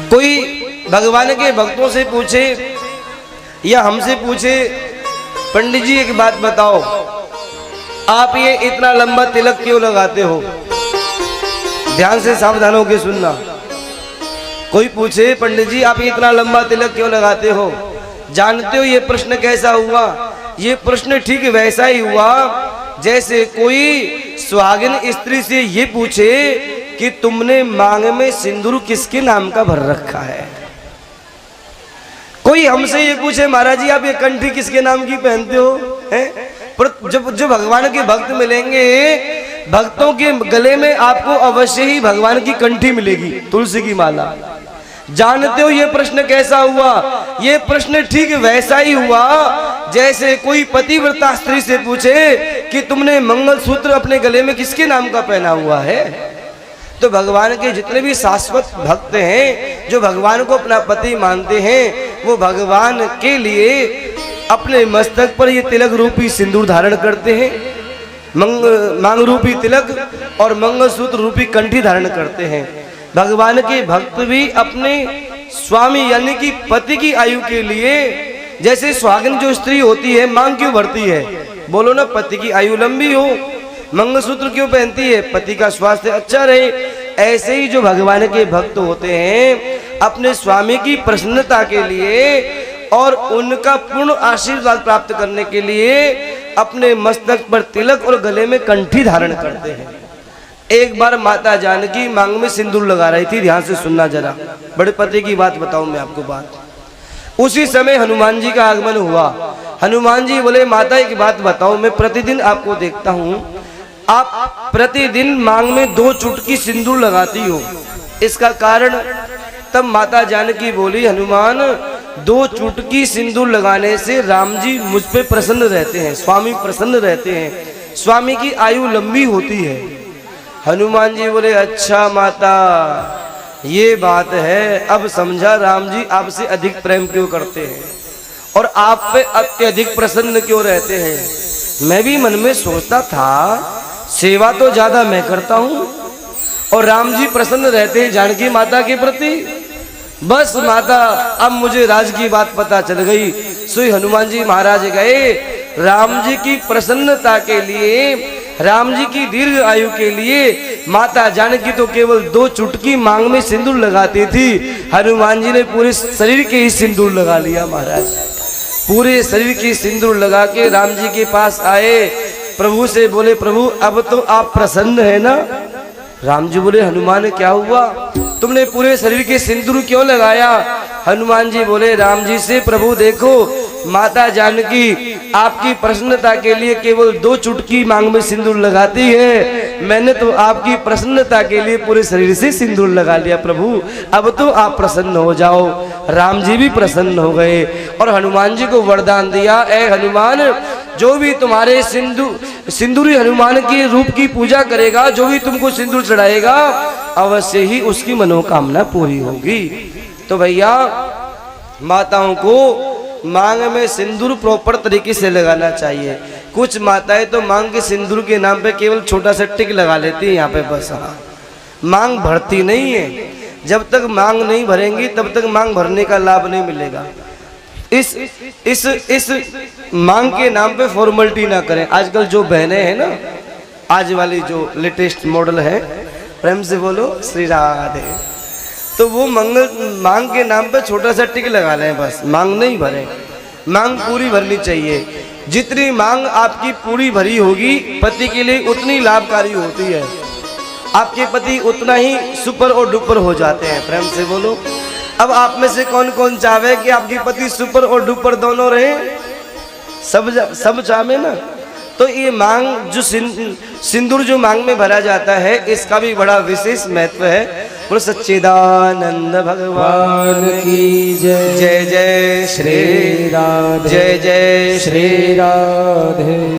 कोई भगवान के भक्तों से पूछे या हमसे पूछे, पंडित जी एक बात बताओ, आप ये इतना लंबा तिलक क्यों लगाते हो? ध्यान से सावधान होकर सुनना। कोई पूछे, पंडित जी आप इतना लंबा तिलक क्यों लगाते हो? जानते हो ये प्रश्न कैसा हुआ? ये प्रश्न ठीक वैसा ही हुआ जैसे कोई सुहागिन स्त्री से ये पूछे कि तुमने मांग में सिंदूर किसके नाम का भर रखा है। कोई हमसे ये पूछे, महाराज जी आप ये कंठी किसके नाम की पहनते हो? हैं? पर जब जो भगवान के भक्त मिलेंगे, भक्तों के गले में आपको अवश्य ही भगवान की कंठी मिलेगी, तुलसी की माला। जानते हो ये प्रश्न कैसा हुआ? ये प्रश्न ठीक वैसा ही हुआ जैसे कोई पतिव्रता स्त्री से पूछे कि तुमने मंगलसूत्र अपने गले में किसके नाम का पहना हुआ है। तो भगवान के जितने भी शाश्वत भक्त हैं, जो भगवान को अपना पति मानते हैं, वो भगवान के लिए अपने मस्तक पर ये तिलक रूपी सिंदूर धारण करते हैं, मांग रूपी तिलक और मंगलसूत्र रूपी कंठी धारण करते हैं। भगवान के भक्त भी अपने स्वामी यानी कि पति की आयु के लिए, जैसे सुहागिन जो स्त्री होती है मांग क्यों भरती है? बोलो ना, पति की आयु लंबी हो। मंगलसूत्र क्यों पहनती है? पति का स्वास्थ्य अच्छा रहे। ऐसे ही जो भगवान के भक्त होते हैं अपने स्वामी की प्रसन्नता के लिए और उनका पूर्ण आशीर्वाद प्राप्त करने के लिए अपने मस्तक पर तिलक और गले में कंठी धारण करते हैं। एक बार माता जानकी मांग में सिंदूर लगा रही थी, ध्यान से सुनना जरा, बड़े पति की बात बताऊं मैं आपको बात। उसी समय हनुमान जी का आगमन हुआ। हनुमान जी बोले, माता एक बात बताओ, मैं प्रतिदिन आपको देखता हूँ, आप प्रतिदिन मांग में 2 चुटकी सिंदूर लगाती हो, इसका कारण? तब माता जानकी बोली, हनुमान 2 चुटकी सिंदूर लगाने से राम जी मुझ पे प्रसन्न रहते हैं, स्वामी प्रसन्न रहते हैं, स्वामी की आयु लंबी होती है। हनुमान जी बोले, अच्छा माता ये बात है, अब समझा राम जी आपसे अधिक प्रेम क्यों करते हैं और आप पे अत्यधिक प्रसन्न क्यों रहते हैं। मैं भी मन में सोचता था, सेवा तो ज्यादा मैं करता हूँ और राम जी प्रसन्न रहते हैं जानकी माता के प्रति। बस माता, अब मुझे राज की बात पता चल गई। सो हनुमान जी महाराज गए, राम जी की प्रसन्नता के लिए, राम जी की दीर्घ आयु के लिए माता जानकी तो केवल 2 चुटकी मांग में सिंदूर लगाती थी, हनुमान जी ने पूरे शरीर के ही सिंदूर लगा लिया। महाराज पूरे शरीर की सिंदूर लगा के राम जी के पास आए, प्रभु से बोले, प्रभु अब तो आप प्रसन्न है ना? राम जी बोले, हनुमान क्या हुआ, तुमने पूरे शरीर के सिंदूर क्यों लगाया? हनुमान जी बोले, राम जी से, प्रभु देखो माता जानकी आपकी प्रसन्नता के लिए केवल 2 चुटकी मांग में सिंदूर लगाती है, मैंने तो आपकी प्रसन्नता के लिए पूरे शरीर से सिंदूर लगा लिया। प्रभु अब तो आप प्रसन्न हो जाओ। राम जी भी प्रसन्न हो गए और हनुमान जी को वरदान दिया, ए हनुमान, जो भी तुम्हारे सिंदूरी हनुमान के रूप की पूजा करेगा, जो भी तुमको सिंदूर चढ़ाएगा, अवश्य ही उसकी मनोकामना पूरी होगी। तो भैया माताओं को मांग में सिंदूर प्रॉपर तरीके से लगाना चाहिए। कुछ माताएं तो मांग के सिंदूर के नाम पे केवल छोटा सा टिक लगा लेती है यहाँ पे, बस। हाँ, मांग भरती नहीं है। जब तक मांग नहीं भरेंगी तब तक मांग भरने का लाभ नहीं मिलेगा। इस मांग के नाम पे फॉर्मेलिटी ना करें। आजकल जो बहनें हैं ना, आज वाली जो लेटेस्ट मॉडल है, प्रेम से बोलो श्री राधे, तो वो मांग के नाम पे छोटा सा टिक लगा लें, बस मांग नहीं भरे। मांग पूरी भरनी चाहिए। जितनी मांग आपकी पूरी भरी होगी पति के लिए उतनी लाभकारी होती है, आपके पति उतना ही सुपर और डुपर हो जाते हैं। प्रेम से बोलो। अब आप में से कौन कौन चाहे कि आपके पति सुपर और डुपर दोनों रहे? सब चाहे ना। तो ये मांग जो सिंदूर जो मांग में भरा जाता है, इसका भी बड़ा विशेष महत्व है। बोलो सच्चिदानंद भगवान की जय। जय जय श्री राधे, जय जय श्री राधे।